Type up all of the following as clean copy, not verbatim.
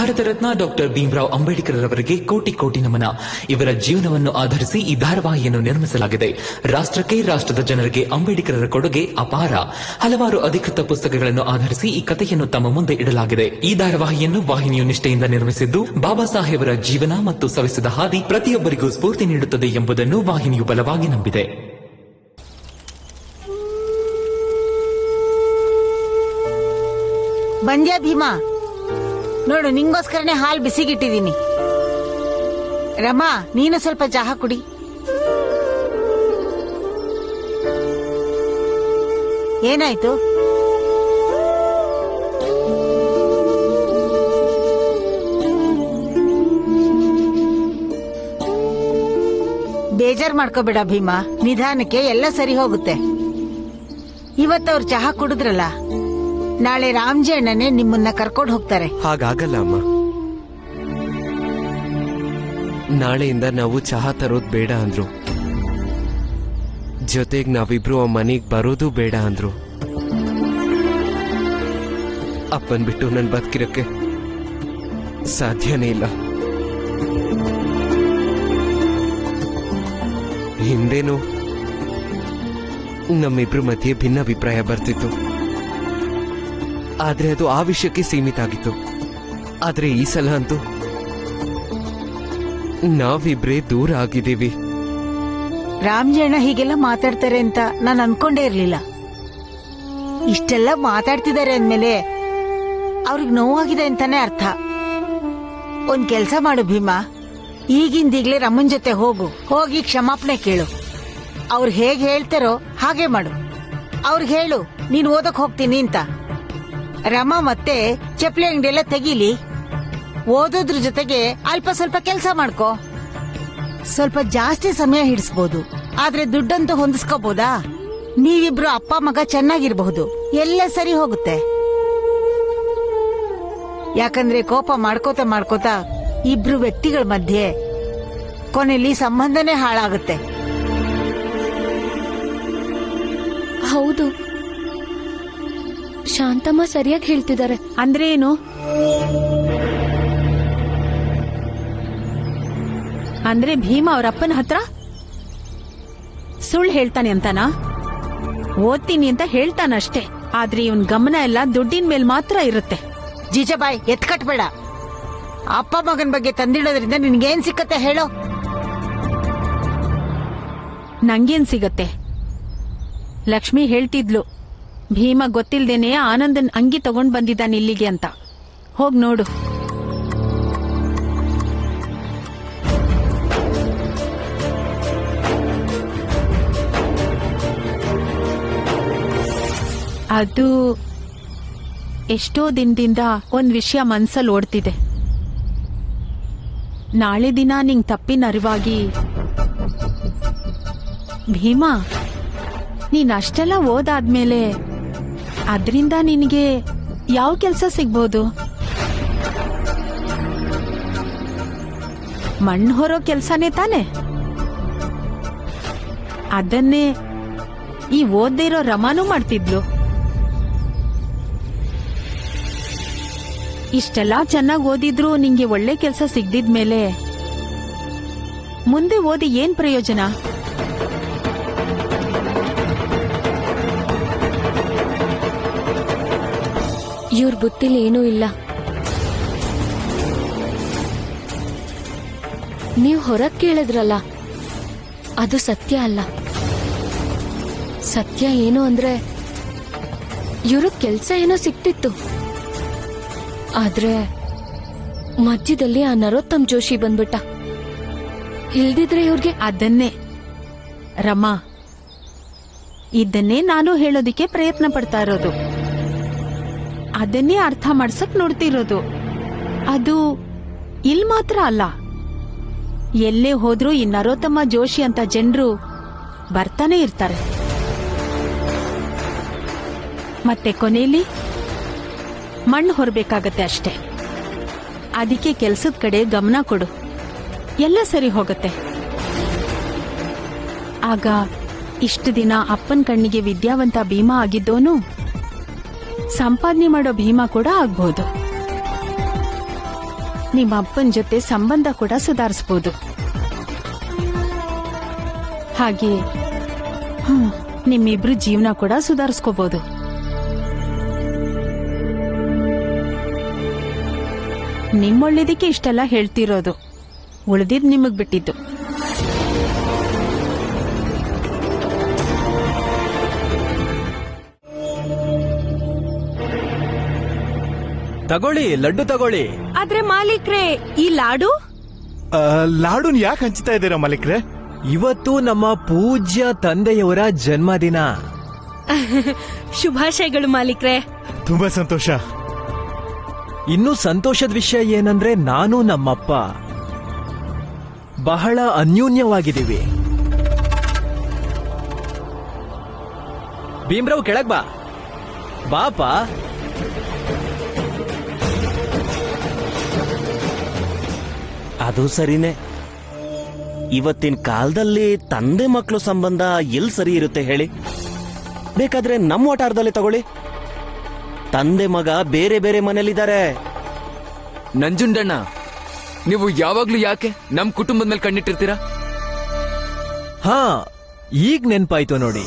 Bharat Ratna doctor Bhimrao Ambedkar ಅವರಿಗೆ ಕೋಟಿ ಕೋಟಿ ನಮನ. ಇವರ ಜೀವನವನ್ನು ಆಧರಿಸಿ ಈ ಧಾರಾವಾಹಿಯನ್ನು ನಿರ್ಮಿಸಲಾಗಿದೆ. ರಾಷ್ಟ್ರಕ್ಕೆ, ರಾಷ್ಟ್ರದ ಜನರಿಗೆ ಅಂಬೇಡ್ಕರರ ಕೊಡುಗೆ ಅಪಾರ. ಹಲವಾರು ಅಧಿಕೃತ ಪುಸ್ತಕಗಳನ್ನು ಆಧರಿಸಿ ಈ ಕಥೆಯನ್ನು ತಮ್ಮ ಮುಂದೆ ಇಡಲಾಗಿದೆ. ಈ ಧಾರಾವಾಹಿಯನ್ನು ವಾಹಿನಿಯು ನಿಷ್ಠೆಯಿಂದ ನಿರ್ಮಿಸಿದ್ದು, ಬಾಬಾ ಸಾಹೇಬರ ಜೀವನ ಮತ್ತು ಸವೆಸಿದ ಹಾದಿ ಪ್ರತಿಯೊಬ್ಬರಿಗೂ ಸ್ಫೂರ್ತಿ ನೀಡುತ್ತದೆ ಎಂಬುದನ್ನು ವಾಹಿನಿಯು ಬಲವಾಗಿ ನಂಬಿದೆ. ಬಂದ್ಯಾ ಭೀಮಾ? ನೋಡು, ನಿಂಗೋಸ್ಕರನೇ ಹಾಲು ಬಿಸಿಗಿಟ್ಟಿದ್ದೀನಿ. ರಮಾ, ನೀನು ಸ್ವಲ್ಪ ಚಹಾ ಕುಡಿ. ಏನಾಯ್ತು? ಬೇಜಾರ್ ಮಾಡ್ಕೋಬೇಡ ಭೀಮಾ, ನಿಧಾನಕ್ಕೆ ಎಲ್ಲ ಸರಿ ಹೋಗುತ್ತೆ. ಇವತ್ತವ್ರು ಚಹಾ ಕುಡಿದ್ರಲ್ಲ, ನಾಳೆ ರಾಮ್ಜಿ ಅಣ್ಣನೇ ನಿಮ್ಮನ್ನ ಕರ್ಕೊಂಡು ಹೋಗ್ತಾರೆ. ಹಾಗಾಗಲ್ಲ ಅಮ್ಮ. ನಾಳೆಯಿಂದ ನಾವು ಚಹಾ ತರೋದ್ ಬೇಡ ಅಂದ್ರು, ಜೊತೆಗ್ ನಾವಿಬ್ರು ಆ ಮನೆಗ್ ಬರೋದು ಬೇಡ ಅಂದ್ರು. ಅಪ್ಪನ್ ಬಿಟ್ಟು ನನ್ ಬದುಕಿರಕ್ಕೆ ಸಾಧ್ಯನೇ ಇಲ್ಲ. ಹಿಂದೇನು ನಮ್ಮಿಬ್ರು ಮಧ್ಯೆ ಭಿನ್ನಾಭಿಪ್ರಾಯ ಬರ್ತಿತ್ತು, ಆದ್ರೆ ಅದು ಆ ವಿಷಯಕ್ಕೆ ಸೀಮಿತ ಆಗಿತ್ತು. ಆದ್ರೆ ಈ ಸಲ ಅಂತೂ ನಾವಿಬ್ರೇ ದೂರ ಆಗಿದ್ದೀವಿ. ರಾಮ್ಜಿ ಅಣ್ಣ ಹೀಗೆಲ್ಲ ಮಾತಾಡ್ತಾರೆ ಅಂತ ನಾನು ಅನ್ಕೊಂಡೇ ಇರ್ಲಿಲ್ಲ. ಇಷ್ಟೆಲ್ಲ ಮಾತಾಡ್ತಿದ್ದಾರೆ ಅಂದ್ಮೇಲೆ ಅವ್ರಿಗೆ ನೋವಾಗಿದೆ ಅಂತಾನೆ ಅರ್ಥ. ಒಂದ್ ಕೆಲ್ಸ ಮಾಡು ಭೀಮಾ, ಈಗಿಂದೀಗ್ಲೇ ರಮ್ಮನ್ ಜೊತೆ ಹೋಗಿ ಕ್ಷಮಾಪಣೆ ಕೇಳು. ಅವ್ರು ಹೇಗ್ ಹೇಳ್ತಾರೋ ಹಾಗೆ ಮಾಡು. ಅವ್ರಿಗೆ ಹೇಳು ನೀನ್ ಓದಕ್ ಹೋಗ್ತೀನಿ ಅಂತ. ರಮಾ ಮತ್ತೆ ಚಪ್ಪಲಿ ಅಂಗಡಿ ಎಲ್ಲ ತೆಗೀಲಿ. ಓದೋದ್ರ ಜೊತೆಗೆ ಅಲ್ಪ ಸ್ವಲ್ಪ ಕೆಲಸ ಮಾಡ್ಕೋ. ಸ್ವಲ್ಪ ಜಾಸ್ತಿ ಸಮಯ ಹಿಡಿಸಬಹುದು, ಆದ್ರೆ ದುಡ್ಡಂತೂ ಹೊಂದಿಸ್ಕೋಬಹುದಾ? ನೀವಿಬ್ರು ಅಪ್ಪ ಮಗ ಚೆನ್ನಾಗಿರ್ಬಹುದು, ಎಲ್ಲ ಸರಿ ಹೋಗುತ್ತೆ. ಯಾಕಂದ್ರೆ ಕೋಪ ಮಾಡ್ಕೋತಾ ಇಬ್ರು ವ್ಯಕ್ತಿಗಳ ಮಧ್ಯೆ ಕೊನೆಯಲ್ಲಿ ಸಂಬಂಧನೇ ಹಾಳಾಗುತ್ತೆ. ಹೌದು, ಶಾಂತಮ್ಮ ಸರಿಯಾಗಿ ಹೇಳ್ತಿದ್ದಾರೆ. ಅಂದ್ರೆ ಏನು? ಅಂದ್ರೆ ಭೀಮ ಅವರಪ್ಪನ ಹತ್ರ ಸುಳ್ಳು ಹೇಳ್ತಾನೆ ಅಂತಾನಾ? ಓದ್ತೀನಿ ಅಂತ ಹೇಳ್ತಾನಷ್ಟೇ, ಆದ್ರೆ ಇವನ್ ಗಮನ ಎಲ್ಲ ದುಡ್ಡಿನ ಮೇಲ್ ಮಾತ್ರ ಇರುತ್ತೆ. ಜೀಜಾಬಾಯ್, ಎತ್ಕಟ್ಬೇಡ. ಅಪ್ಪ ಮಗನ ಬಗ್ಗೆ ತಂದಿಡೋದ್ರಿಂದ ನಿನ್ಗೇನ್ ಸಿಕ್ಕತ್ತೆ ಹೇಳೋ? ನಂಗೇನ್ ಸಿಗತ್ತೆ? ಲಕ್ಷ್ಮಿ ಹೇಳ್ತಿದ್ಲು, ಭೀಮ ಗೊತ್ತಿಲ್ದೇನೆ ಆನಂದನ್ ಅಂಗಿ ತಗೊಂಡ್ ಬಂದಿದ್ದಾನೆ ಇಲ್ಲಿಗೆ ಅಂತ. ಹೋಗ್ ನೋಡು. ಅದು ಎಷ್ಟೋ ದಿನದಿಂದ ಒಂದ್ ವಿಷಯ ಮನ್ಸಲ್ಲಿ ಓಡ್ತಿದೆ. ನಾಳೆ ದಿನ ನಿಂಗ್ ತಪ್ಪಿನ ಅರಿವಾಗಿ, ಭೀಮಾ ನೀನ್ ಅಷ್ಟೆಲ್ಲ ಓದಾದ್ಮೇಲೆ ಅದ್ರಿಂದ ನಿನಗೆ ಯಾವ ಕೆಲಸ ಸಿಗ್ಬೋದು? ಮಣ್ಣು ಹೊರೋ ಕೆಲ್ಸನೇ ತಾನೆ. ಅದನ್ನೇ ಈ ಓದ್ದೇ ಇರೋ ರಮಾನೂ ಮಾಡ್ತಿದ್ಲು. ಇಷ್ಟೆಲ್ಲ ಚೆನ್ನಾಗಿ ಓದಿದ್ರು ನಿಂಗೆ ಒಳ್ಳೆ ಕೆಲಸ ಸಿಗ್ದಿದ್ಮೇಲೆ ಮುಂದೆ ಓದಿ ಏನ್ ಪ್ರಯೋಜನ? ಇವ್ರ ಬುತ್ತಿಲಿ ಏನೂ ಇಲ್ಲ. ನೀವು ಹೊರಗ್ ಕೇಳಿದ್ರಲ್ಲ, ಅದು ಸತ್ಯ ಅಲ್ಲ. ಸತ್ಯ ಏನು ಅಂದ್ರೆ ಇವ್ರ ಕೆಲ್ಸ ಏನೋ ಸಿಕ್ತಿತ್ತು, ಆದ್ರೆ ಮಧ್ಯದಲ್ಲಿ ಆ ನರೋತ್ತಮ್ ಜೋಶಿ ಬಂದ್ಬಿಟ್ಟ. ಇಲ್ದಿದ್ರೆ ಇವ್ರಿಗೆ ಅದನ್ನೇ ರಮಾ, ಇದನ್ನೇ ನಾನು ಹೇಳೋದಿಕ್ಕೆ ಪ್ರಯತ್ನ ಪಡ್ತಾ ಇರೋದು. ಅದನ್ನೇ ಅರ್ಥ ಮಾಡ್ಸಕ್ ನೋಡ್ತಿರೋದು. ಅದು ಇಲ್ ಮಾತ್ರ ಅಲ್ಲ, ಎಲ್ಲೇ ಹೋದ್ರೂ ಈ ನರೋತ್ತಮ ಜೋಶಿ ಅಂತ ಜನರು ಬರ್ತಾನೆ ಇರ್ತಾರೆ. ಮತ್ತೆ ಕೊನೆಯಲ್ಲಿ ಮಣ್ಣು ಹೊರಬೇಕಾಗತ್ತೆ ಅಷ್ಟೇ. ಅದಕ್ಕೆ ಕೆಲ್ಸದ ಕಡೆ ಗಮನ ಕೊಡು, ಎಲ್ಲ ಸರಿ ಹೋಗುತ್ತೆ. ಆಗ ಇಷ್ಟು ದಿನ ಅಪ್ಪನ ಕಣ್ಣಿಗೆ ವಿದ್ಯಾವಂತ ಭೀಮಾ ಆಗಿದ್ದೋನು ಸಂಪಾದನೆ ಮಾಡೋ ಭೀಮಾ ಕೂಡ ಆಗ್ಬಹುದು. ನಿಮ್ಮ ಅಪ್ಪನ ಜೊತೆ ಸಂಬಂಧ ಕೂಡ ಸುಧಾರಿಸಬಹುದು. ಹಾಗೆ ನಿಮ್ಮಿಬ್ರು ಜೀವನ ಕೂಡ ಸುಧಾರಿಸ್ಕೋಬಹುದು. ನಿಮ್ಮೊಳ್ಳೇದಕ್ಕೆ ಇಷ್ಟೆಲ್ಲ ಹೇಳ್ತಿರೋದು, ಉಳಿದಿದ್ ನಿಮಗ್ ಬಿಟ್ಟಿದ್ದು. ತಗೊಳ್ಳಿ, ಲಡ್ಡು ತಗೊಳ್ಳಿ. ಆದ್ರೆ ಮಾಲೀಕ್ರೆ, ಈ ಲಾಡು ಲಾಡುನ್ ಯಾಕೆ ಹಂಚ್ತಾ ಇದ್ದೀರಾ ಮಾಲೀಕ್ರೆ? ಇವತ್ತು ನಮ್ಮ ಪೂಜ್ಯ ತಂದೆಯವರ ಜನ್ಮದಿನ. ಶುಭಾಶಯಗಳು ಮಾಲೀಕ್ರೆ. ತುಂಬಾ ಸಂತೋಷ. ಇನ್ನು ಸಂತೋಷದ ವಿಷಯ ಏನಂದ್ರೆ ನಾನು ನಮ್ಮಪ್ಪ ಬಹಳ ಅನ್ಯೂನ್ಯವಾಗಿದ್ದೀವಿ. ಭೀಮ್ರಾವ್ ಕೆಳಗ್ ಬಾ. ಬಾಪ. ಅದು ಸರಿನೇ. ಇವತ್ತಿನ ಕಾಲದಲ್ಲಿ ತಂದೆ ಮಕ್ಕಳು ಸಂಬಂಧ ಎಲ್ಲಿ ಸರಿ ಇರುತ್ತೆ ಹೇಳಿ? ಬೇಕಾದ್ರೆ ನಮ್ಮ ವಟಾರದಲ್ಲಿ ತಗೊಳ್ಳಿ. ತಂದೆ ಮಗ ಬೇರೆ ಬೇರೆ ಮನೇಲಿದ್ದಾರೆ. ನಂಜುಂಡಣ್ಣ, ನೀವು ಯಾವಾಗ್ಲೂ ಯಾಕೆ ನಮ್ ಕುಟುಂಬದ ಮೇಲೆ ಕಣ್ಣಿಟ್ಟಿರ್ತೀರಾ? ಹಾ, ಈಗ ನೆನ್ಪಾಯ್ತು ನೋಡಿ.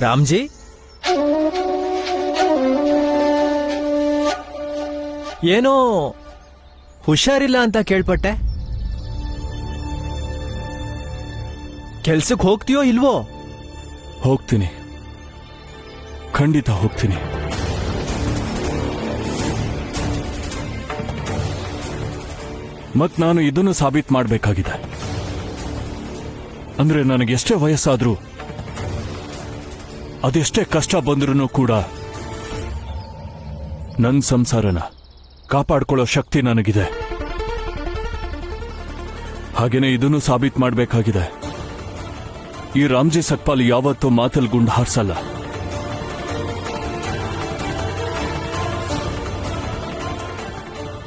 ರಾಮ್ಜಿ, ಏನೋ ಹುಷಾರಿಲ್ಲ ಅಂತ ಕೇಳ್ಪಟ್ಟೆ. ಕೆಲ್ಸಕ್ಕೆ ಹೋಗ್ತೀಯೋ ಇಲ್ವೋ? ಹೋಗ್ತೀನಿ, ಖಂಡಿತ ಹೋಗ್ತೀನಿ. ಮತ್ ನಾನು ಇದನ್ನು ಸಾಬೀತ್ ಮಾಡಬೇಕಾಗಿದೆ. ಅಂದ್ರೆ ನನಗೆಷ್ಟೇ ವಯಸ್ಸಾದ್ರೂ, ಅದೆಷ್ಟೇ ಕಷ್ಟ ಬಂದ್ರೂ ಕೂಡ ನನ್ನ ಸಂಸಾರನ ಕಾಪಾಡ್ಕೊಳ್ಳೋ ಶಕ್ತಿ ನನಗಿದೆ. ಹಾಗೇನೆ ಇದನ್ನು ಸಾಬೀತ್ ಮಾಡಬೇಕಾಗಿದೆ. ಈ ರಾಮ್ಜಿ ಸಕ್ಪಾಲ್ ಯಾವತ್ತೂ ಮಾತಲ್ ಗುಂಡು ಹಾರಿಸಲ್ಲ.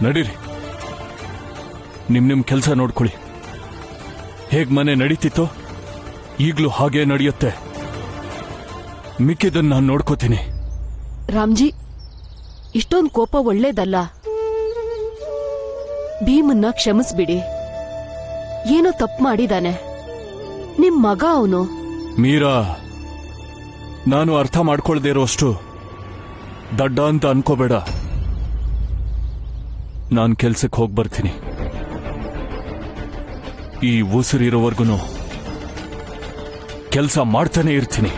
ನಡೀರಿ, ನಿಮ್ ಕೆಲಸ ನೋಡ್ಕೊಳ್ಳಿ. ಹೇಗ್ ಮನೆ ನಡೀತಿತ್ತೋ ಈಗ್ಲೂ ಹಾಗೇ ನಡೆಯುತ್ತೆ. ಮಿಕ್ಕಿದನ್ನ ನಾನು ನೋಡ್ಕೋತೀನಿ. ರಾಮ್ಜಿ, ಇಷ್ಟೊಂದು ಕೋಪ ಒಳ್ಳೇದಲ್ಲ. ಭೀಮನ್ನ ಕ್ಷಮಿಸ್ಬಿಡಿ. ಏನೋ ತಪ್ಪು ಮಾಡಿದಾನೆ. ನಿಮ್ ಮಗ ಅವನು. ಮೀರಾ, ನಾನು ಅರ್ಥ ಮಾಡ್ಕೊಳ್ದೇ ಇರೋಷ್ಟು ದಡ್ಡ ಅಂತ ಅನ್ಕೋಬೇಡ. ನಾನ್ ಕೆಲ್ಸಕ್ಕೆ ಹೋಗಿ ಬರ್ತೀನಿ. ಈ ಉಸಿರಿರೋವರ್ಗುನು ಕೆಲಸ ಮಾಡ್ತಾನೆ ಇರ್ತೀನಿ.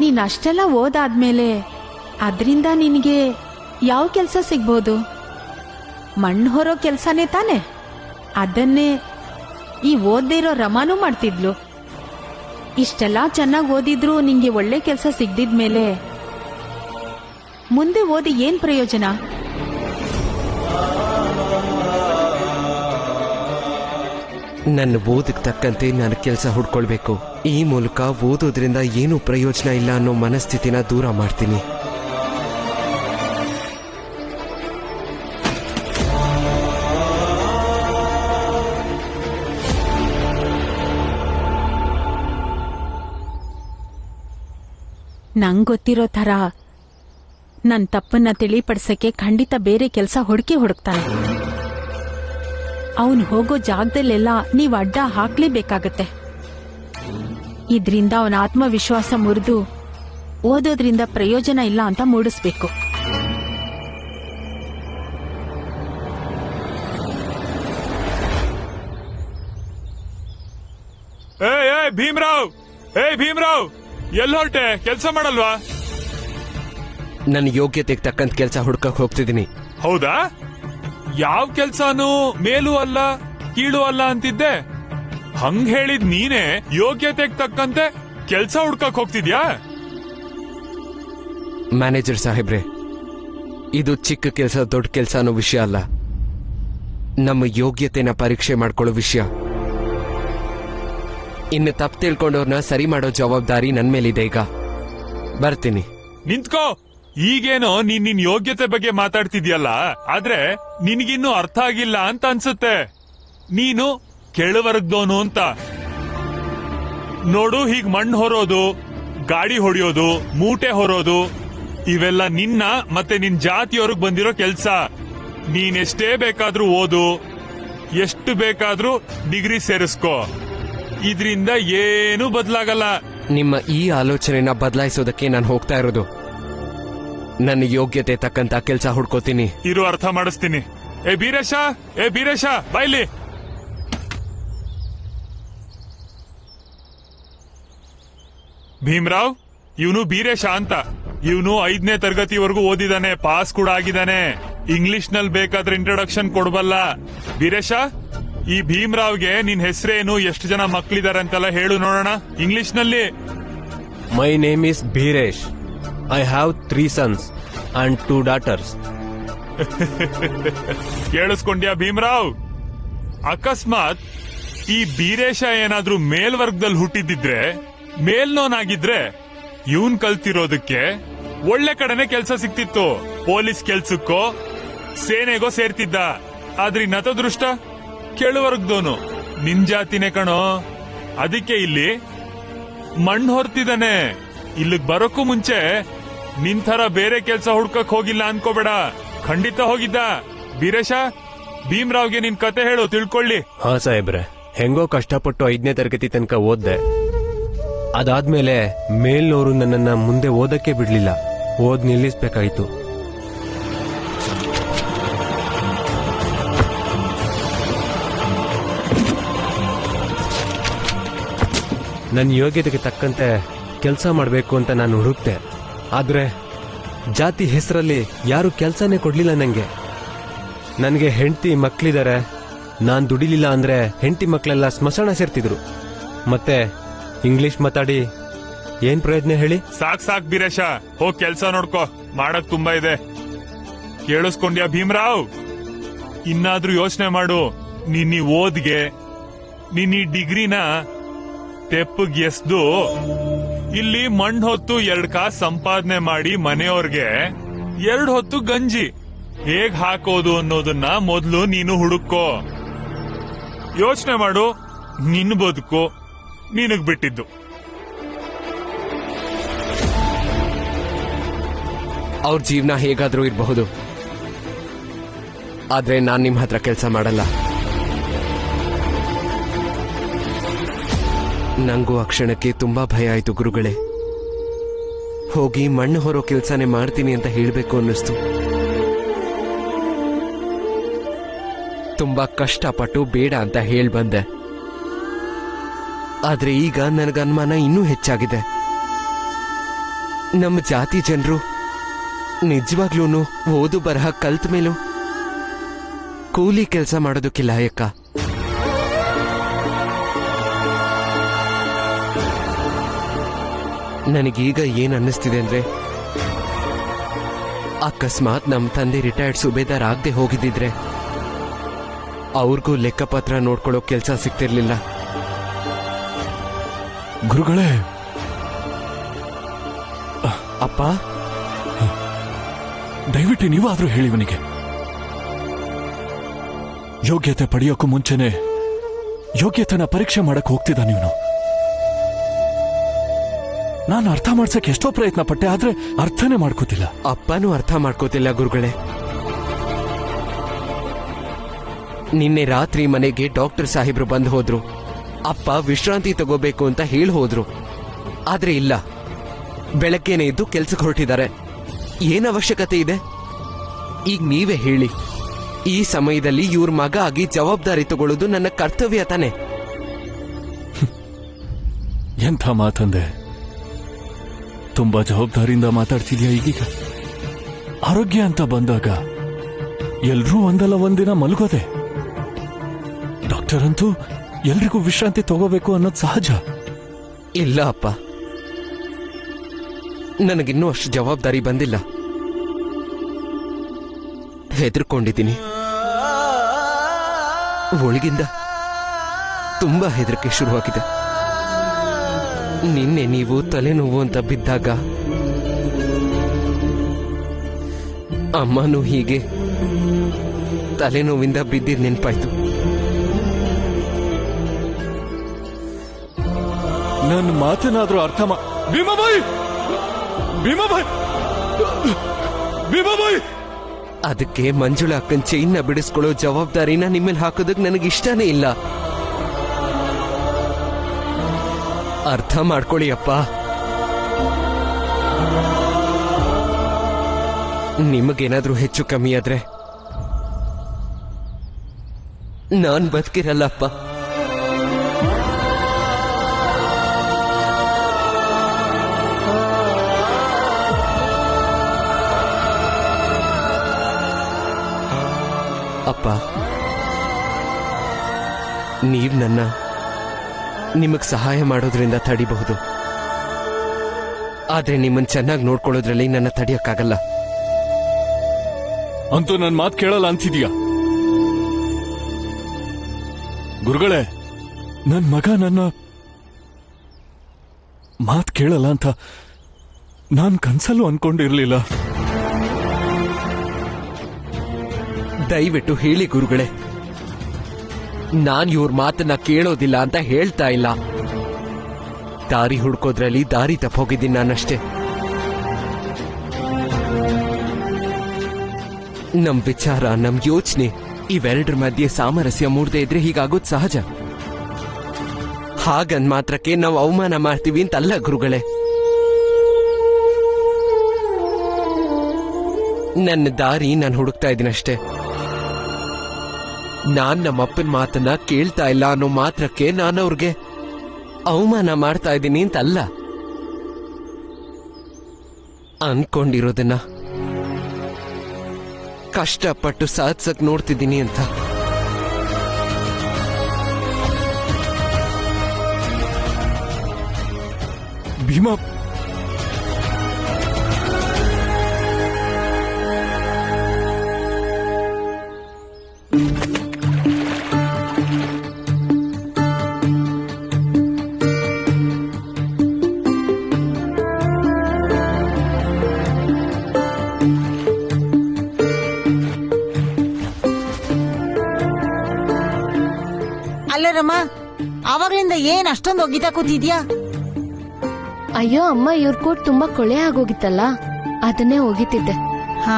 ನೀನ್ ಅಷ್ಟೆಲ್ಲ ಓದಾದ್ಮೇಲೆ ಅದ್ರಿಂದ ನಿನಗೆ ಯಾವ ಕೆಲಸ ಸಿಗ್ಬೋದು? ಮಣ್ಣು ಹೊರೋ ಕೆಲಸನೇ ತಾನೆ. ಅದನ್ನೇ ಈ ಓದ್ದೇ ಇರೋ ರಮಾನೂ ಮಾಡ್ತಿದ್ಲು. ಇಷ್ಟೆಲ್ಲ ಚೆನ್ನಾಗಿ ಓದಿದ್ರು ನಿಂಗೆ ಒಳ್ಳೆ ಕೆಲಸ ಸಿಗ್ದಿದ್ಮೇಲೆ ಮುಂದೆ ಓದಿ ಏನ್ ಪ್ರಯೋಜನ? ನನ್ನ ಓದಕ್ಕೆ ತಕ್ಕಂತೆ ನಾನು ಕೆಲಸ ಹುಡ್ಕೊಳ್ಬೇಕು. ಈ ಮೂಲಕ ಓದೋದ್ರಿಂದ ಏನೂ ಪ್ರಯೋಜನ ಇಲ್ಲ ಅನ್ನೋ ಮನಸ್ಥಿತಿನ ದೂರ ಮಾಡ್ತೀನಿ. ನಂಗ್ ಗೊತ್ತಿರೋ ಥರ ನನ್ ತಪ್ಪನ್ನ ತಿಳಿಪಡಿಸಕ್ಕೆ ಖಂಡಿತ ಬೇರೆ ಕೆಲಸ ಹುಡುಕ್ತಾನೆ. ಅವನು ಹೋಗೋ ಜಾಗದಲ್ಲೆಲ್ಲ ನೀವ್ ಅಡ್ಡ ಹಾಕ್ಲೇಬೇಕಾಗತ್ತೆ. ಇದ್ರಿಂದ ಅವನ ಆತ್ಮವಿಶ್ವಾಸ ಮುರಿದು ಓದೋದ್ರಿಂದ ಪ್ರಯೋಜನ ಇಲ್ಲ ಅಂತ ಮೂಡಿಸ್ಬೇಕು. ಭೀಮ್ರಾವ್, ಭೀಮ್ರಾವ್, ಎಲ್ಲಿ ಹೊರಟೆ? ಕೆಲಸ ಮಾಡಲ್ವಾ? ನನ್ನ ಯೋಗ್ಯತೆಗೆ ತಕ್ಕಂತ ಕೆಲಸ ಹುಡ್ಕಕ್ ಹೋಗ್ತಿದ್ದೀನಿ. ಹೌದಾ? ಯಾವ ಕೆಲ್ಸಾನು ಮೇಲೂ ಅಲ್ಲ ಕೀಳು ಅಲ್ಲ ಅಂತಿದ್ದೆ. ಹಂಗ್ ಹೇಳಿದ್ ನೀನೇ ಯೋಗ್ಯತೆಗೆ ತಕ್ಕಂತೆ ಕೆಲ್ಸ ಹುಡ್ಕಕ್ ಹೋಗ್ತಿದ್ಯಾ? ಮ್ಯಾನೇಜರ್ ಸಾಹೇಬ್ರೆ, ಇದು ಚಿಕ್ಕ ಕೆಲಸ ದೊಡ್ಡ ಕೆಲಸ ಅನ್ನೋ ವಿಷಯ ಅಲ್ಲ, ನಮ್ಮ ಯೋಗ್ಯತೆನ ಪರೀಕ್ಷೆ ಮಾಡ್ಕೊಳ್ಳೋ ವಿಷಯ. ಇನ್ನು ತಪ್ಪು ತಿಳ್ಕೊಂಡವ್ರನ್ನ ಸರಿ ಮಾಡೋ ಜವಾಬ್ದಾರಿ ನನ್ ಮೇಲಿದೆ. ಈಗ ಬರ್ತೀನಿ. ನಿಂತ್ಕೋ. ಈಗೇನೋ ನಿನ್ ಯೋಗ್ಯತೆ ಬಗ್ಗೆ ಮಾತಾಡ್ತಿದ್ಯಲ್ಲ, ಆದ್ರೆ ನಿನ್ಗಿನ್ನೂ ಅರ್ಥ ಆಗಿಲ್ಲ ಅಂತ ಅನ್ಸುತ್ತೆ. ನೀನು ಕೆಳವರ್ಗದವನು ಅಂತ. ನೋಡು, ಹೀಗ್ ಮಣ್ಣು ಹೊರೋದು, ಗಾಡಿ ಹೊಡೆಯೋದು, ಮೂಟೆ ಹೊರೋದು ಇವೆಲ್ಲ ನಿನ್ನ ಮತ್ತೆ ನಿನ್ ಜಾತಿಯವ್ರಿಗೆ ಬಂದಿರೋ ಕೆಲ್ಸ. ನೀನೆಷ್ಟೇ ಬೇಕಾದ್ರೂ ಓದು, ಎಷ್ಟು ಬೇಕಾದ್ರೂ ಡಿಗ್ರಿ ಸೇರಿಸ್ಕೋ, ಇದ್ರಿಂದ ಏನೂ ಬದಲಾಗಲ್ಲ. ನಿಮ್ಮ ಈ ಆಲೋಚನೆನ ಬದಲಾಯಿಸೋದಕ್ಕೆ ನಾನು ಹೋಗ್ತಾ ಇರೋದು. ನನ್ನ ಯೋಗ್ಯತೆ ತಕ್ಕಂತ ಕೆಲಸ ಹುಡ್ಕೋತೀನಿ. ಇರು, ಅರ್ಥ ಮಾಡಿಸ್ತೀನಿ. ಏ ಬೀರೇಶ ಬೈಲಿ. ಭೀಮ್ರಾವ್, ಇವನು ಬೀರೇಶ ಅಂತ. ಇವನು 5ನೇ ತರಗತಿವರೆಗೂ ಓದಿದಾನೆ, ಪಾಸ್ ಕೂಡ ಆಗಿದ್ದಾನೆ. ಇಂಗ್ಲಿಷ್ ನಲ್ಲಿ ಬೇಕಾದ್ರೆ ಇಂಟ್ರೊಡಕ್ಷನ್ ಕೊಡಬಲ್ಲ. ಬೀರೇಶ, ಈ ಭೀಮ್ರಾವ್ಗೆ ನಿನ್ ಹೆಸರೇನು, ಎಷ್ಟು ಜನ ಮಕ್ಕಳಿದಾರೆ ಅಂತೆಲ್ಲ ಹೇಳು ನೋಡೋಣ ಇಂಗ್ಲಿಷ್ ನಲ್ಲಿ. My name is Beeresh. I have 3 sons and 2 daughters. ಕೇಳಿಸ್ಕೊಂಡ್ಯಾ ಭೀಮ್ರಾವ್? ಅಕಸ್ಮಾತ್ ಈ ಬೀರೇಶ ಏನಾದ್ರೂ ಮೇಲ್ವರ್ಗದಲ್ಲಿ ಹುಟ್ಟಿದಿದ್ರೆ, ಮೇಲ್ನೋನಾಗಿದ್ರೆ, ಇವನ್ ಕಲ್ತಿರೋದಕ್ಕೆ ಒಳ್ಳೆ ಕಡೆನೆ ಕೆಲ್ಸ ಸಿಕ್ತಿತ್ತು. ಪೊಲೀಸ್ ಕೆಲ್ಸಕ್ಕೋ ಸೇನೆಗೋ ಸೇರ್ತಿದ್ದ. ಆದ್ರೆ ನತದೃಷ್ಟ ಕೆಳವರ್ಗದವನು, ನಿನ್ ಜಾತಿನೇ ಕಣೋ. ಅದಕ್ಕೆ ಇಲ್ಲಿ ಮಣ್ಣು ಹೊರ್ತಿದ್ದಾನೆ. ಇಲ್ಲಿಗ್ ಬರೋಕ್ಕೂ ಮುಂಚೆ ನಿಂತರ ಬೇರೆ ಕೆಲ್ಸ ಹುಡ್ಕಕ್ ಹೋಗಿಲ್ಲ ಅನ್ಕೋಬೇಡ, ಖಂಡಿತ ಹೋಗಿದ್ದ. ಬೀರೇಶ, ಭೀಮ್ರಾವ್ಗೆ ನಿನ್ ಕತೆ ಹೇಳು, ತಿಳ್ಕೊಳ್ಳಿ. ಹಾ ಸಾಹೇಬ್ರೆ, ಹೆಂಗೋ ಕಷ್ಟಪಟ್ಟು 5ನೇ ತರಗತಿ ತನಕ ಓದ್ದೆ. ಅದಾದ್ಮೇಲೆ ಮೇಲ್ನೋರು ನನ್ನನ್ನ ಮುಂದೆ ಓದಕ್ಕೆ ಬಿಡ್ಲಿಲ್ಲ. ಓದ್ ನಿಲ್ಲಿಸ್ಬೇಕಾಯ್ತು. ನನ್ನ ಯೋಗ್ಯತೆಗೆ ತಕ್ಕಂತೆ ಕೆಲಸ ಮಾಡಬೇಕು ಅಂತ ನಾನು ಹುಡುಕ್ತೆ. ಆದ್ರೆ ಜಾತಿ ಹೆಸರಲ್ಲಿ ಯಾರು ಕೆಲಸನೇ ಕೊಡ್ಲಿಲ್ಲ ನಂಗೆ. ನನಗೆ ಹೆಂಡತಿ ಮಕ್ಳಿದಾರೆ. ನಾನ್ ದುಡಿಲಿಲ್ಲ ಅಂದ್ರೆ ಹೆಂಡತಿ ಮಕ್ಕಳೆಲ್ಲ ಸ್ಮಶಾನ ಸೇರ್ತಿದ್ರು. ಮತ್ತೆ ಇಂಗ್ಲಿಷ್ ಮಾತಾಡಿ ಏನ್ ಪ್ರಯೋಜನ ಹೇಳಿ? ಸಾಕ್ ಬೀರೇಶ, ಹೋಗ್ ಕೆಲ್ಸ ನೋಡ್ಕೋ, ಮಾಡಕ್ ತುಂಬಾ ಇದೆ. ಕೇಳಿಸ್ಕೊಂಡ್ಯಾ ಭೀಮ್ರಾವ್? ಇನ್ನಾದ್ರೂ ಯೋಚನೆ ಮಾಡು. ನಿನ್ನ ಓದ್ಗೆ ನಿನ್ನ ಡಿಗ್ರಿನ ತೆಪ್ಪಗ್ ಎಸ್ದು ಇಲ್ಲಿ ಮಣ್ಣು ಹೊತ್ತು 2 ಕಾಸು ಸಂಪಾದನೆ ಮಾಡಿ ಮನೆಯವ್ರಿಗೆ 2 ಹೊತ್ತು ಗಂಜಿ ಹೇಗ್ ಹಾಕೋದು ಅನ್ನೋದನ್ನ ಮೊದ್ಲು ನೀನು ಹುಡುಕೋ. ಯೋಚನೆ ಮಾಡು. ನಿನ್ನ ಬದುಕು ನಿನಗ್ ಬಿಟ್ಟಿದ್ದು. ಅವ್ರ ಜೀವನ ಹೇಗಾದ್ರೂ ಇರಬಹುದು, ಆದ್ರೆ ನಾನ್ ನಿಮ್ ಹತ್ರ ಕೆಲಸ ಮಾಡಲ್ಲ. ನಂಗೂ ಆ ಕ್ಷಣಕ್ಕೆ ತುಂಬಾ ಭಯ ಆಯ್ತು ಗುರುಗಳೇ. ಹೋಗಿ ಮಣ್ಣು ಹೊರೋ ಕೆಲ್ಸನೇ ಮಾಡ್ತೀನಿ ಅಂತ ಹೇಳ್ಬೇಕು ಅನ್ನಿಸ್ತು. ತುಂಬಾ ಕಷ್ಟಪಟ್ಟು ಬೇಡ ಅಂತ ಹೇಳ್ಬಂದೆ. ಆದ್ರೆ ಈಗ ನನಗ ಅನುಮಾನ ಇನ್ನೂ ಹೆಚ್ಚಾಗಿದೆ. ನಮ್ಮ ಜಾತಿ ಜನರು ನಿಜವಾಗ್ಲೂ ಓದು ಬರಹ ಕಲ್ತ ಮೇಲೂ ಕೂಲಿ ಕೆಲಸ ಮಾಡೋದಕ್ಕೆ ಲಾಯಕ್ಕ. ನನಗೀಗ ಏನ್ ಅನ್ನಿಸ್ತಿದೆ ಅಂದ್ರೆ, ಅಕಸ್ಮಾತ್ ನಮ್ಮ ತಂದೆ ರಿಟೈರ್ಡ್ ಸುಬೇದಾರ್ ಆಗದೆ ಹೋಗಿದ್ದಿದ್ರೆ ಅವ್ರಿಗೂ ಲೆಕ್ಕಪತ್ರ ನೋಡ್ಕೊಳ್ಳೋ ಕೆಲಸ ಸಿಗ್ತಿರ್ಲಿಲ್ಲ. ಗುರುಗಳೇ, ಅಪ್ಪ, ದಯವಿಟ್ಟು ನೀವಾದ್ರೂ ಹೇಳಿವನಿಗೆ, ಯೋಗ್ಯತೆ ಪಡೆಯೋಕ್ಕೂ ಮುಂಚೆನೆ ಯೋಗ್ಯತೆನ ಪರೀಕ್ಷೆ ಮಾಡಕ್ ಹೋಗ್ತಿದ್ದ ನೀನು. ನಾನು ಅರ್ಥ ಮಾಡ್ಸಕ್ ಎಷ್ಟೋ ಪ್ರಯತ್ನ ಪಟ್ಟೆ, ಆದ್ರೆ ಅರ್ಥನೇ ಮಾಡ್ಕೋತಿಲ್ಲ. ಅಪ್ಪನೂ ಅರ್ಥ ಮಾಡ್ಕೋತಿಲ್ಲ ಗುರುಗಳೇ. ನಿನ್ನೆ ರಾತ್ರಿ ಮನೆಗೆ ಡಾಕ್ಟರ್ ಸಾಹೇಬ್ರು ಬಂದು ಹೋದ್ರು. ಅಪ್ಪ ವಿಶ್ರಾಂತಿ ತಗೋಬೇಕು ಅಂತ ಹೇಳಿ ಹೋದ್ರು. ಆದ್ರೆ ಇಲ್ಲ, ಬೆಳಗ್ಗೆನೆ ಇದ್ದು ಕೆಲ್ಸಕ್ಕೆ ಹೊರಟಿದ್ದಾರೆ. ಏನ್ ಅವಶ್ಯಕತೆ ಇದೆ? ಈಗ ನೀವೇ ಹೇಳಿ. ಈ ಸಮಯದಲ್ಲಿ ಇವ್ರ ಮಗ ಆಗಿ ಜವಾಬ್ದಾರಿ ತಗೊಳ್ಳೋದು ನನ್ನ ಕರ್ತವ್ಯ ತಾನೆ? ಎಂಥ ಮಾತಂದೆ. ತುಂಬಾ ಜವಾಬ್ದಾರಿಯಿಂದ ಮಾತಾಡ್ತಿದ್ಯಾ ಈಗೀಗ. ಆರೋಗ್ಯ ಅಂತ ಬಂದಾಗ ಎಲ್ರೂ ಒಂದಲ್ಲ ಒಂದಿನ ಮಲಗೋದೆ. ಡಾಕ್ಟರ್ ಅಂತೂ ಎಲ್ರಿಗೂ ವಿಶ್ರಾಂತಿ ತಗೋಬೇಕು ಅನ್ನೋದು ಸಹಜ. ಇಲ್ಲ ಅಪ್ಪ, ನನಗಿನ್ನೂ ಅಷ್ಟು ಜವಾಬ್ದಾರಿ ಬಂದಿಲ್ಲ. ಹೆದರ್ಕೊಂಡಿದ್ದೀನಿ. ಒಳಗಿಂದ ತುಂಬಾ ಹೆದರಿಕೆ ಶುರುವಾಗಿದೆ. ನಿನ್ನೆ ನೀವು ತಲೆನೋವು ಅಂತ ಬಿದ್ದಾಗ ಅಮ್ಮನೂ ಹೀಗೆ ತಲೆನೋವಿಂದ ಬಿದ್ದಿದ್ ನೆನ್ಪಾಯ್ತು. ನನ್ನ ಮಾತನಾದ್ರೂ ಅರ್ಥ ಭೀಮಾಬಾಯಿ, ಭೀಮಾಬಾಯಿ, ಭೀಮಾಬಾಯಿ. ಅದಕ್ಕೆ ಮಂಜುಳಾ ಅಕ್ಕನ್ ಚೈನ್ನ ಬಿಡಿಸ್ಕೊಳ್ಳೋ ಜವಾಬ್ದಾರಿನ ನಿಮ್ಮಲ್ಲಿ ಹಾಕೋದಕ್ಕೆ ನನಗಿಷ್ಟನೇ ಇಲ್ಲ. ಅರ್ಥ ಮಾಡ್ಕೊಳ್ಳಿ ಅಪ್ಪ. ನಿಮಗೇನಾದ್ರೂ ಹೆಚ್ಚು ಕಮ್ಮಿ ಆದ್ರೆ ನಾನ್ ಬದುಕಿರಲ್ಲಪ್ಪ. ಅಪ್ಪ, ನೀವ್ ನನ್ನ ನಿಮಗ್ ಸಹಾಯ ಮಾಡೋದ್ರಿಂದ ತಡಿಬಹುದು, ಆದ್ರೆ ನಿಮ್ಮನ್ ಚೆನ್ನಾಗಿ ನೋಡ್ಕೊಳ್ಳೋದ್ರಲ್ಲಿ ನನ್ನ ತಡಿಯಕ್ಕಾಗಲ್ಲ. ಅಂತೂ ನನ್ ಮಾತು ಕೇಳಲ್ಲ ಅಂತಿದ್ಯಾ? ಗುರುಗಳೇ, ನನ್ ಮಗ ನನ್ನ ಮಾತು ಕೇಳಲ್ಲ ಅಂತ ನಾನ್ ಕನ್ಸಲ್ಲೂ ಅನ್ಕೊಂಡಿರ್ಲಿಲ್ಲ. ದಯವಿಟ್ಟು ಹೇಳಿ ಗುರುಗಳೇ, ನಾನ್ ಇವ್ರ ಮಾತನ್ನ ಕೇಳೋದಿಲ್ಲ ಅಂತ ಹೇಳ್ತಾ ಇಲ್ಲ. ದಾರಿ ಹುಡ್ಕೋದ್ರಲ್ಲಿ ದಾರಿ ತಪ್ಪೋಗಿದ್ದೀನಿ ನಾನಷ್ಟೇ. ನಮ್ ವಿಚಾರ, ನಮ್ ಯೋಚನೆ ಇವೆರಡರ ಮಧ್ಯೆ ಸಾಮರಸ್ಯ ಮೂಡದೆ ಇದ್ರೆ ಹೀಗಾಗೋದ್ ಸಹಜ. ಹಾಗಂದ್ ಮಾತ್ರಕ್ಕೆ ನಾವು ಅವಮಾನ ಮಾಡ್ತೀವಿ ಅಂತಲ್ಲ ಗುರುಗಳೇ. ನನ್ನ ದಾರಿ ನಾನು ಹುಡುಕ್ತಾ ಇದ್ದೀನಷ್ಟೇ. ನಾನ್ ನಮ್ಮಪ್ಪನ ಮಾತನ್ನ ಕೇಳ್ತಾ ಇಲ್ಲ ಅನ್ನೋ ಮಾತ್ರಕ್ಕೆ ನಾನು ಅವ್ರಿಗೆ ಅವಮಾನ ಮಾಡ್ತಾ ಇದ್ದೀನಿ ಅಂತಲ್ಲ. ಅನ್ಕೊಂಡಿರೋದನ್ನ ಕಷ್ಟಪಟ್ಟು ಸಾಧಿಸಕ್ ನೋಡ್ತಿದ್ದೀನಿ ಅಂತ. ಭೀಮಾ, ಅಲ್ಲರಮ್ಮ, ಆವಾಗ್ಲಿಂದ ಏನ್ ಅಷ್ಟೊಂದು ಒಗಿತಾ ಕೂತಿದ್ಯಾ? ಅಯ್ಯೋ ಅಮ್ಮ, ಇವ್ರ ಕೋಟ್ ತುಂಬಾ ಕೊಳೆ ಆಗೋಗಿತ್ತಲ್ಲ, ಅದನ್ನೇ ಒಗಿತಿದ್ದೆ. ಹಾ,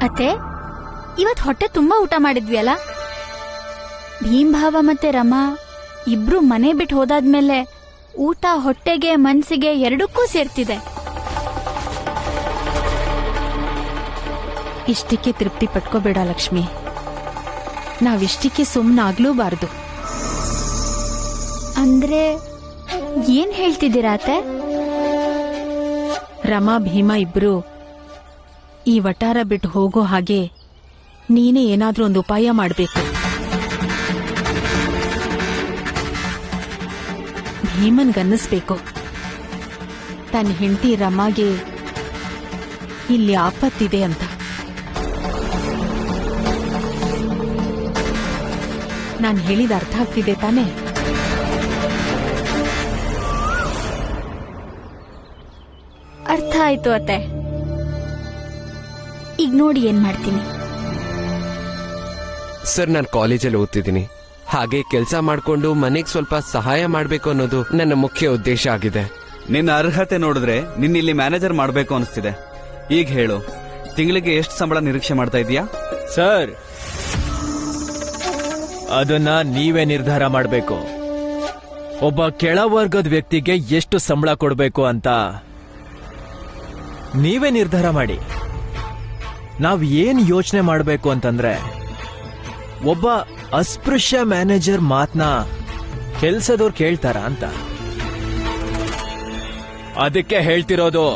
ಅತ್ತೆ, ಇವತ್ ಹೊಟ್ಟೆ ತುಂಬಾ ಊಟ ಮಾಡಿದ್ವಿ ಅಲ್ಲ? ಭೀಮ್ಭಾವ ಮತ್ತೆ ರಮಾ ಇಬ್ರು ಮನೆ ಬಿಟ್ಟು ಹೋದಾದ್ಮೇಲೆ ಊಟ ಹೊಟ್ಟೆಗೆ ಮನ್ಸಿಗೆ ಎರಡಕ್ಕೂ ಸೇರ್ತಿದೆ. ಇಷ್ಟಕ್ಕೆ ತೃಪ್ತಿ ಪಟ್ಕೋಬೇಡ ಲಕ್ಷ್ಮಿ. ನಾವಿಷ್ಟಕ್ಕೆ ಸುಮ್ಮನಾಗ್ಲೂಬಾರ್ದು. ಅಂದ್ರೆ ಏನ್ ಹೇಳ್ತಿದ್ದೀರಾ ಅತ್ತೆ? ರಮಾ ಭೀಮ ಇಬ್ರು ಈ ವಟಾರ ಬಿಟ್ಟು ಹೋಗೋ ಹಾಗೆ ನೀನೇ ಏನಾದ್ರೂ ಒಂದು ಉಪಾಯ ಮಾಡ್ಬೇಕು. ಭೀಮನ್ಗನ್ನಿಸ್ಬೇಕು ತನ್ನ ಹೆಂಡತಿ ರಮಾಗೆ ಇಲ್ಲಿ ಆಪತ್ತಿದೆ ಅಂತ. ನಾನು ಹೇಳಿದ ಅರ್ಥ ಆಗ್ತಿದೆ ತಾನೇ? ಅರ್ಥ ಆಯ್ತು ಅತ್ತೆ. ಈಗ ನೋಡಿ ಏನ್ ಮಾಡ್ತೀನಿ. ಸರ್, ನಾನು ಕಾಲೇಜಲ್ಲಿ ಓದ್ತಿದ್ದೀನಿ. ಹಾಗೆ ಕೆಲಸ ಮಾಡ್ಕೊಂಡು ಮನೆಗೆ ಸ್ವಲ್ಪ ಸಹಾಯ ಮಾಡ್ಬೇಕು ಅನ್ನೋದು ನನ್ನ ಮುಖ್ಯ ಉದ್ದೇಶ ಆಗಿದೆ. ನಿನ್ನ ಅರ್ಹತೆ ನೋಡಿದ್ರೆ ನಿನ್ನಿಲ್ಲಿ ಮ್ಯಾನೇಜರ್ ಮಾಡ್ಬೇಕು ಅನಿಸ್ತಿದೆ. ಈಗ ಹೇಳು, ತಿಂಗಳಿಗೆ ಎಷ್ಟು ಸಂಬಳ ನಿರೀಕ್ಷೆ ಮಾಡ್ತಾ ಇದೀಯಾ? ಸರ್, ಅದನ್ನ ನೀವೇ ನಿರ್ಧಾರ ಮಾಡಬೇಕು. ಒಬ್ಬ ಕೆಳವರ್ಗದ ವ್ಯಕ್ತಿಗೆ ಎಷ್ಟು ಸಂಬಳ ಕೊಡಬೇಕು ಅಂತ ನೀವೇ ನಿರ್ಧಾರ ಮಾಡಿ. ನಾವ್ ಏನ್ ಯೋಚನೆ ಮಾಡ್ಬೇಕು ಅಂತಂದ್ರೆ ಒಬ್ಬ ಅಸ್ಪೃಶ್ಯ ಮ್ಯಾನೇಜರ್ ಮಾತ್ನ ಕೆಲ್ಸದವ್ರು ಕೇಳ್ತಾರ ಅಂತ. ಅದಕ್ಕೆ ಹೇಳ್ತಿರೋದು,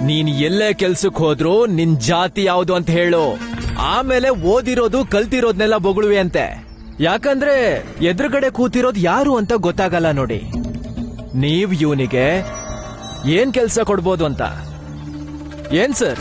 ನೀನ್ ಎಲ್ಲೇ ಕೆಲ್ಸಕ್ಕೆ ಹೋದ್ರು ನಿನ್ ಜಾತಿ ಯಾವುದು ಅಂತ ಹೇಳು, ಆಮೇಲೆ ಓದಿರೋದು ಕಲ್ತಿರೋದ್ನೆಲ್ಲ ಬೊಗಳುವೆ ಅಂತೆ. ಯಾಕಂದ್ರೆ ಎದುರುಗಡೆ ಕೂತಿರೋದು ಯಾರು ಅಂತ ಗೊತ್ತಾಗಲ್ಲ ನೋಡಿ. ನೀವ್ ಇವನಿಗೆ ಏನ್ ಕೆಲ್ಸ ಕೊಡ್ಬೋದು ಅಂತ. ಏನ್ ಸರ್?